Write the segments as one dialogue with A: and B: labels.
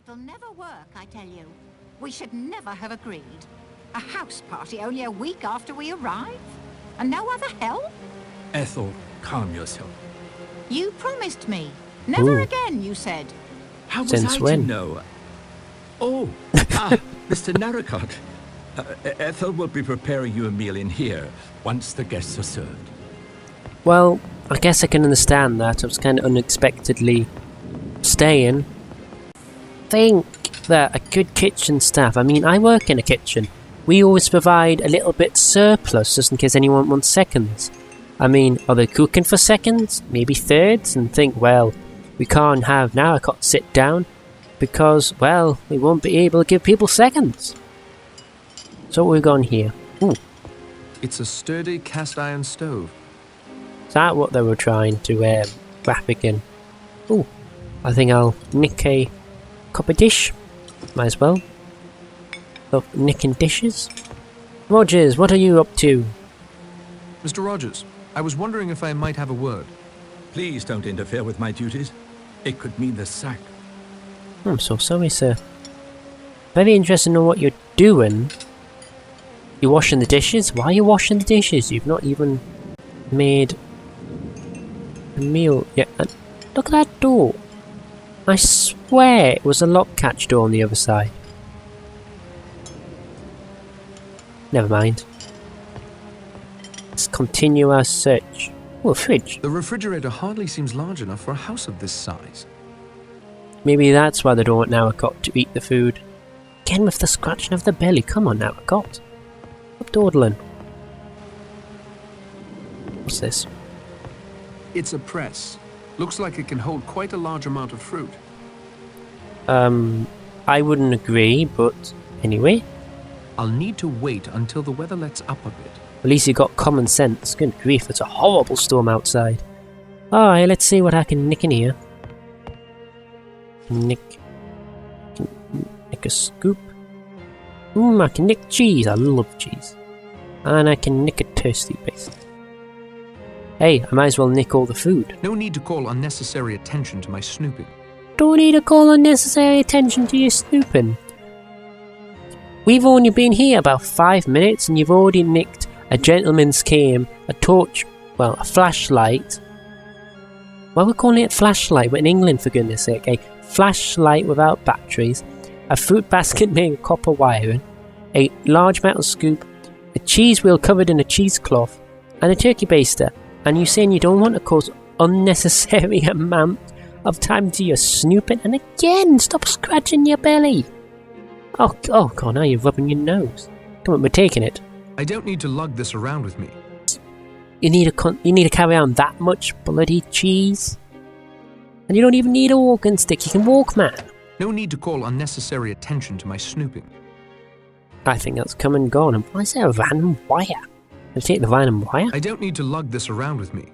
A: It'll never work, I tell you. We should never have agreed. A house party only a week after we arrive? And no other help?
B: Ethel, calm yourself.
A: You promised me. Never
C: Ooh.
A: again, you said.
B: How was
C: Since
B: I
C: when?
B: to know? Oh, Mr. Narracott. Ethel will be preparing you a meal in here once the guests are served.
C: Well, I guess I can understand that. I was kind of unexpectedly staying. Think that a good kitchen staff, I mean, I work in a kitchen. We always provide a little bit surplus just in case anyone wants seconds. I mean, are they cooking for seconds? Maybe thirds? And think, well, we can't have Narracott sit down because, well, we won't be able to give people seconds. So what we've got here? Ooh,
D: It's a sturdy cast iron stove.
C: is that what they were trying to graphic in? Ooh, I think I'll nick a copper dish. Might as well. Oh, nicking dishes. Rogers, what are you up to?
D: Mr. Rogers, I was wondering if I might have a word.
B: Please don't interfere with my duties. It could mean the sack.
C: I'm so sorry, sir. Very interested to know what you're doing. You're washing the dishes? Why are you washing the dishes? You've not even made a meal yet. And look at that door. I swear it was a lock catch door on the other side. Never mind. Let's continue our search. Oh, a fridge.
D: The refrigerator hardly seems large enough for a house of this size.
C: Maybe that's why they don't want Narracott to eat the food. Again with the scratching of the belly. Come on, Narracott. Stop dawdling. What's this?
D: It's a press. Looks like it can hold quite a large amount of fruit.
C: I wouldn't agree, but anyway.
D: I'll need to wait until the weather lets up a bit.
C: At least you got common sense. Good grief, it's a horrible storm outside. Alright, let's see what I can nick in here. Nick a scoop. I can nick cheese. I love cheese. And I can nick a toasty paste. Hey, I might as well nick all the food.
D: No need to call unnecessary attention to my snooping.
C: Don't need to call unnecessary attention to your snooping. We've only been here about 5 minutes and you've already nicked a gentleman's cane, a torch, well, a flashlight. Why are we calling it flashlight? We're in England, for goodness sake. A flashlight without batteries, a fruit basket made of copper wiring, a large metal scoop, a cheese wheel covered in a cheesecloth, and a turkey baster. And you're saying you don't want to cause unnecessary amount of time to your snooping? And again, stop scratching your belly. Oh god, now you're rubbing your nose. Come on, we're taking it.
D: I don't need to lug this around with me.
C: You need to carry on that much bloody cheese? And you don't even need a walking stick, you can walk, man.
D: No need to call unnecessary attention to my snooping.
C: I think that's come and gone. And why is there a random wire? Let's take the random wire.
D: I don't need to lug this around with me.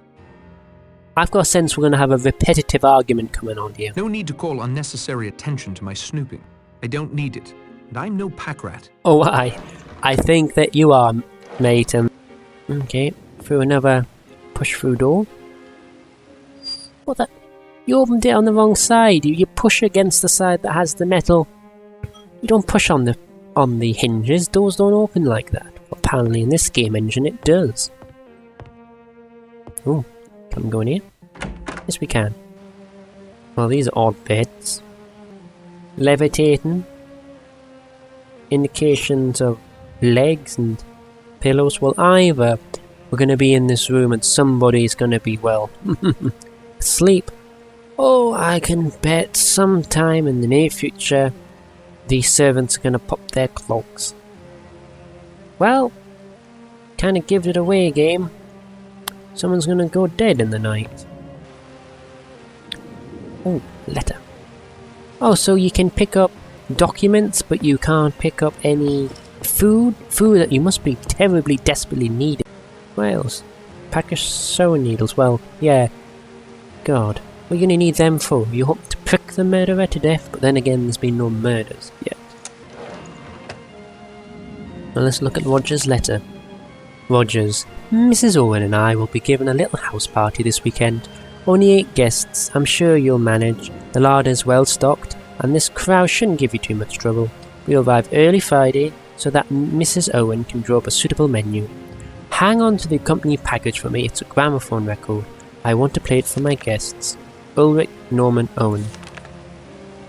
C: I've got a sense we're going to have a repetitive argument coming on here.
D: No need to call unnecessary attention to my snooping. I don't need it. And I'm no pack rat.
C: Oh, I think that you are, mate. Okay, through another push-through door. What the? You opened it on the wrong side. You push against the side that has the metal. You don't push on the hinges. Doors don't open like that. Well, apparently in this game engine it does. Oh, can we go in here? Yes, we can. Well, these are odd bits. Levitating. Indications of legs and pillows. Well, either we're going to be in this room and somebody's going to be, well, asleep. Oh, I can bet sometime in the near future these servants are going to pop their clogs. Well, kind of give it away, game. Someone's going to go dead in the night. Oh, letter. Oh, so you can pick up documents, but you can't pick up any food? Food that you must be terribly, desperately needing. What else? Pack of sewing needles. Well, yeah. God. What are you going to need them for? You hope to prick the murderer to death, but then again, there's been no murders yet. Now let's look at Roger's letter. Rogers, Mrs. Owen and I will be giving a little house party this weekend. Only 8 guests. I'm sure you'll manage. The larder's well stocked. and this crowd shouldn't give you too much trouble. We'll arrive early Friday so that Mrs. Owen can draw up a suitable menu. Hang on to the company package for me. It's a gramophone record. I want to play it for my guests. Ulrich Norman Owen.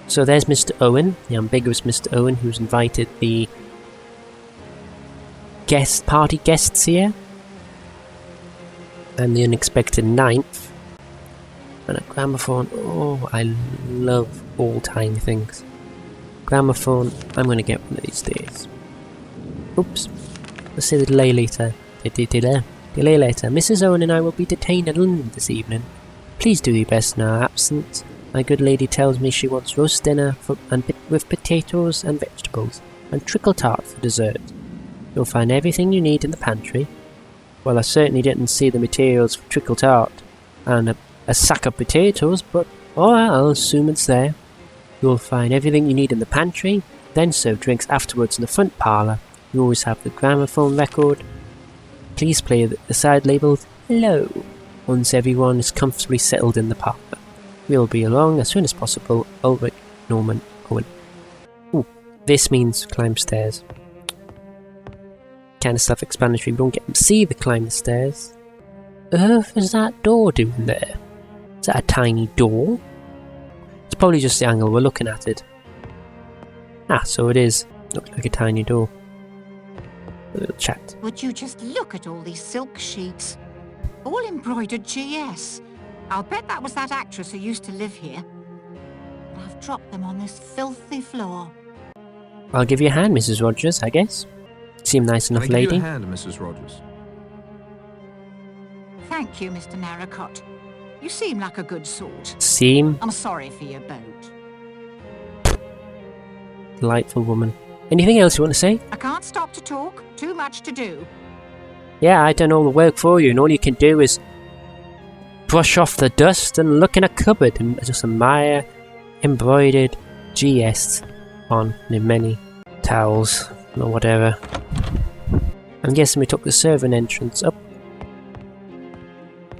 C: So there's Mr. Owen, the ambiguous Mr. Owen, who's invited the party guests here. And the unexpected ninth. And a gramophone. Oh, I love all tiny things. Gramophone, I'm going to get one of these days. Oops. Let's say the delay later. Delay later. Mrs. Owen and I will be detained in London this evening. Please do your best in our absence. My good lady tells me she wants roast dinner with potatoes and vegetables, and trickle tart for dessert. You'll find everything you need in the pantry. Well, I certainly didn't see the materials for trickle tart and a sack of potatoes, but alright, I'll assume it's there. You'll find everything you need in the pantry, then serve drinks afterwards in the front parlour. You always have the gramophone record. Please play the side labelled "Hello" once everyone is comfortably settled in the parlour. We'll be along as soon as possible. Ulrich Norman Owen. Ooh, this means climb stairs. Kind of self-explanatory. We don't get to see the climb the stairs. Earth is that door doing there? Is that a tiny door? It's probably just the angle we're looking at it. Ah, so it is. Looks like a tiny door. A little chat.
A: Would you just look at all these silk sheets? All embroidered GS. I'll bet that was that actress who used to live here. But I've dropped them on this filthy floor.
C: I'll give you a hand, Mrs. Rogers, I guess. Seem nice enough, lady.
D: Give you a hand, Mrs. Rogers.
A: Thank you, Mr. Narracott. You seem like a good sort. I'm sorry for your boat.
C: Delightful woman. Anything else you want to say?
A: I can't stop to talk. Too much to do.
C: Yeah, I've done all the work for you, and all you can do is brush off the dust and look in a cupboard and just admire embroidered GS on the many towels or whatever. I'm guessing we took the servant entrance up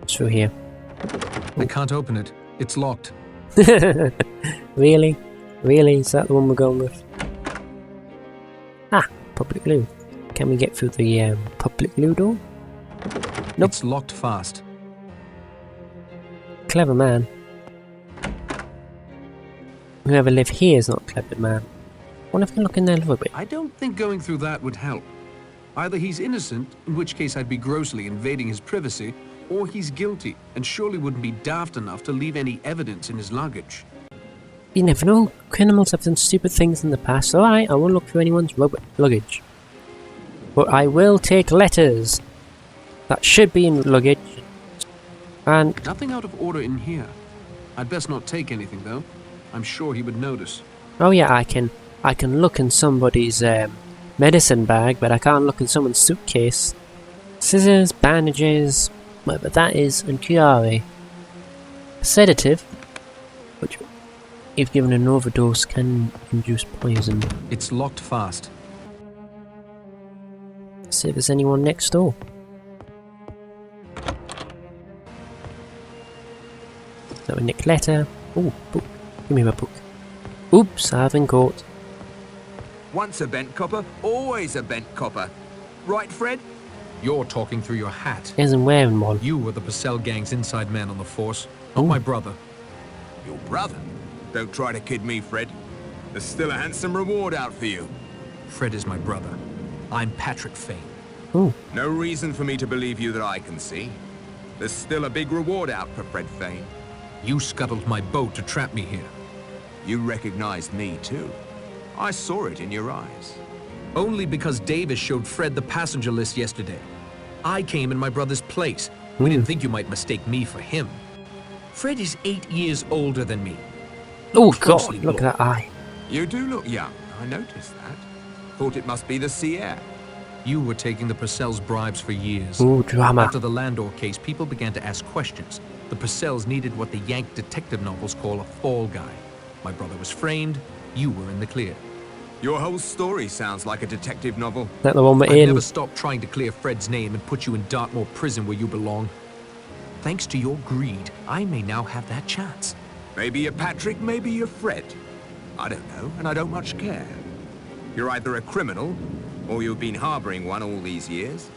C: through here.
D: I can't open it. It's locked.
C: Really? Really? Is that the one we're going with? Ah, public loo. Can we get through the public loo door? Nope.
D: It's locked fast.
C: Clever man. Whoever lived here is not a clever man. Wonder if I can look in there a little bit.
D: I don't think going through that would help. Either he's innocent, in which case I'd be grossly invading his privacy, or he's guilty, and surely wouldn't be daft enough to leave any evidence in his luggage.
C: You never know. Criminals have done stupid things in the past. Alright, I won't look through anyone's luggage. But I will take letters that should be in luggage. And
D: Nothing out of order in here. I'd best not take anything, though. I'm sure he would notice.
C: oh yeah, I can look in somebody's medicine bag, but I can't look in someone's suitcase. Scissors, bandages, whatever that is, and curare. Sedative, which, if given an overdose, can induce poison.
D: It's locked fast.
C: Let's see if there's anyone next door. So a nick letter. Oh, book. Give me my book. Oops, I've been caught.
E: Once a bent copper, always a bent copper. Right, Fred?
D: You're talking through your hat.
C: He isn't wearing one.
D: You were the Purcell gang's inside man on the force, not
C: Ooh.
D: my brother.
E: Your brother? Don't try to kid me, Fred. There's still a handsome reward out for you.
D: Fred is my brother. I'm Patrick Fane.
C: Ooh.
E: No reason for me to believe you that I can see. There's still a big reward out for Fred Fane.
D: You scuttled my boat to trap me here.
E: You recognized me, too. I saw it in your eyes.
D: Only because Davis showed Fred the passenger list yesterday. I came in my brother's place.
C: Hmm.
D: We didn't think you might mistake me for him. Fred is 8 years older than me.
C: Oh god,
D: Closely
C: look at that eye.
E: You do look young. I noticed that. Thought it must be the sea air.
D: You were taking the Purcells' bribes for years.
C: Ooh, drama.
D: After the Landor case, people began to ask questions. The Purcells needed what the Yank detective novels call a fall guy. My brother was framed. You were in the clear.
E: Your whole story sounds like a detective novel.
C: Is that the one we're
D: I've
C: in?
D: never stopped trying to clear Fred's name and put you in Dartmoor prison where you belong. Thanks to your greed, I may now have that chance.
E: Maybe you're Patrick, maybe you're Fred. I don't know, and I don't much care. You're either a criminal, or you've been harboring one all these years.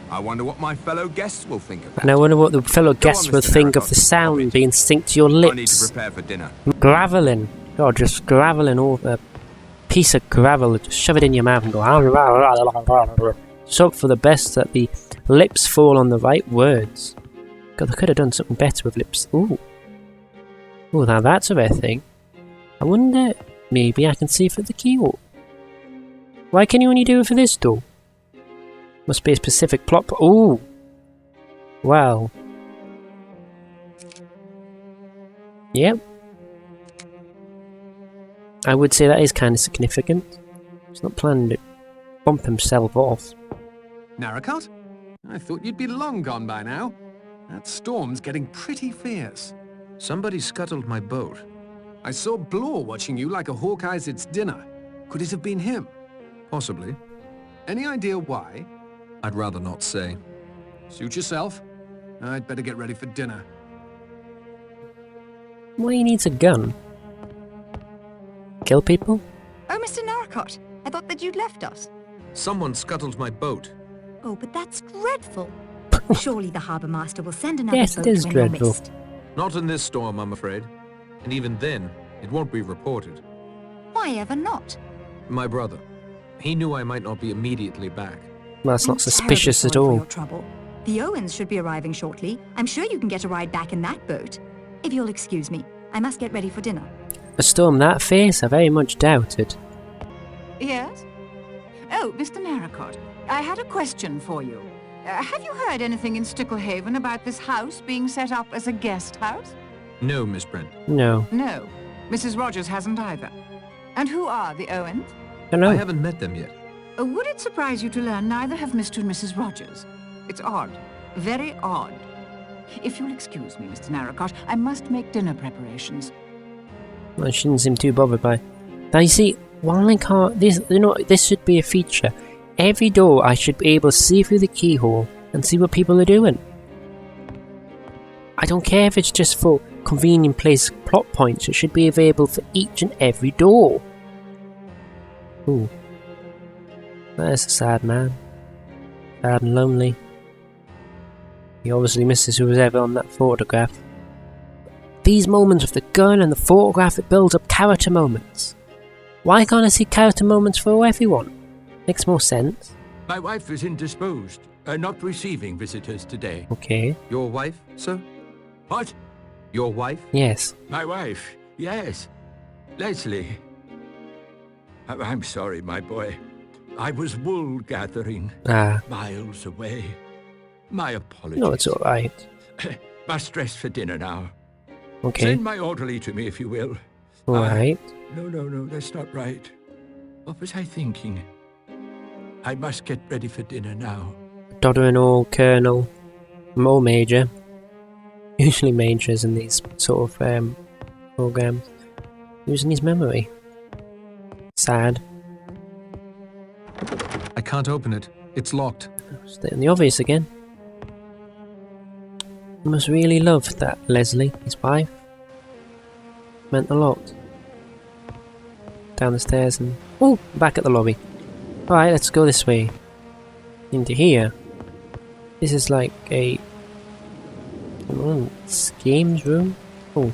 E: I wonder what my fellow guests will think of that.
C: And I wonder what the fellow guests
E: on,
C: will
E: Mr.
C: think of
E: Narracott.
C: the sound being synced to your
E: I need to
C: lips.
E: prepare for dinner.
C: Graveling. God, just graveling over a piece of gravel. Just shove it in your mouth and go. Just hope for the best that the lips fall on the right words. God, they could have done something better with lips. Ooh. Ooh, now that's a rare thing. I wonder, maybe I can see for the keyhole. Why can you only do it for this door? Must be a specific plot. Ooh. Wow. Yep. I would say that is kind of significant. He's not planning to bump himself off.
D: Narracott? I thought you'd be long gone by now. That storm's getting pretty fierce. Somebody scuttled my boat. I saw Blore watching you like a hawk eyes its dinner. Could it have been him? Possibly. Any idea why? I'd rather not say. Suit yourself. I'd better get ready for dinner.
C: Why he needs a gun? Kill people?
A: Oh, Mr. Narracott, I thought that you'd left us.
D: Someone scuttled my boat.
F: Oh, but that's dreadful. Surely the harbour master will send another
C: Yes,
F: boat
C: it is
F: when you're
C: dreadful.
F: missed.
D: Not in this storm, I'm afraid. And even then, it won't be reported.
A: Why ever not?
D: My brother. He knew I might not be immediately back.
C: Well, that's
F: I'm
C: not suspicious
F: terribly
C: at
F: sorry for
C: all.
F: your trouble. The Owens should be arriving shortly. I'm sure you can get a ride back in that boat. If you'll excuse me, I must get ready for dinner.
C: A storm that fierce, I very much doubt it.
A: Yes? Oh, Mr. Narracott, I had a question for you. Have you heard anything in Sticklehaven about this house being set up as a guest house?
D: No, Miss Brent.
C: No.
A: No. Mrs. Rogers hasn't either. And who are the Owens?
C: I don't know.
D: I haven't met them yet.
A: Would it surprise you to learn neither have Mr. and Mrs. Rogers? It's odd. Very odd. If you'll excuse me, Mr. Narracott, I must make dinner preparations.
C: Well, she didn't seem too bothered by. Now you see, why can't this? You know, this should be a feature. Every door, I should be able to see through the keyhole and see what people are doing. I don't care if it's just for convenient place plot points. It should be available for each and every door. Ooh, that's a sad man. Sad and lonely. He obviously misses who was ever on that photograph. These moments with the gun and the photograph, it builds up character moments. Why can't I see character moments for everyone? Makes more sense.
B: My wife is indisposed, not receiving visitors today.
C: Okay.
D: Your wife, sir?
B: What?
D: Your wife?
C: Yes.
B: My wife? Yes. Leslie. I'm sorry, my boy. I was wool gathering
C: Ah.
B: miles away. My apologies.
C: No, it's alright.
B: Must dress for dinner now.
C: Okay.
B: Send my orderly to me, if you will.
C: Alright.
B: No, that's not right. What was I thinking? I must get ready for dinner now.
C: Daughter-in-law, colonel, more major. Usually majors in these sort of programs. Using his memory. Sad.
D: I can't open it. It's locked.
C: Stating the obvious again. He must really love that Leslie, his wife. Meant a lot. Down the stairs and... oh, back at the lobby. Alright, let's go this way. Into here. This is like a... oh, it's games room? Oh,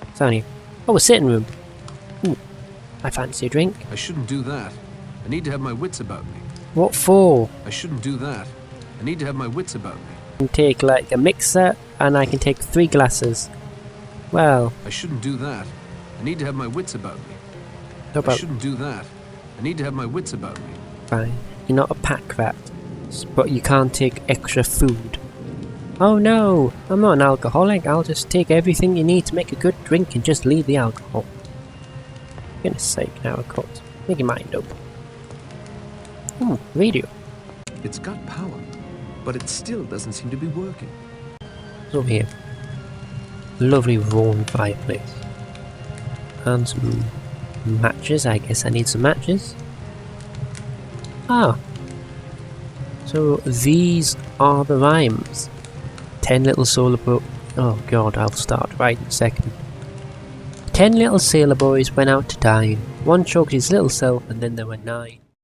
C: it's down here. Oh, a sitting room. Ooh, I fancy a drink.
D: I shouldn't do that. I need to have my wits about me.
C: What for?
D: I shouldn't do that. I need to have my wits about me.
C: I can take like a mixer and I can take 3 glasses. Well,
D: I shouldn't do that. I need to have my wits about me.
C: how
D: I
C: about...
D: shouldn't do that. I need to have my wits about me.
C: fine. You're not a pack rat. But you can't take extra food. Oh no! I'm not an alcoholic. I'll just take everything you need to make a good drink and just leave the alcohol. For goodness sake, Narracott. Make your mind up. Hmm, radio.
D: It's got power, but it still doesn't seem to be working.
C: It's over here. Lovely warm fireplace. And some matches. I guess I need some matches. Ah. So these are the rhymes. 10 little solar oh god, I'll start right in a second. 10 little sailor boys went out to dine. One choked his little self and then there were 9.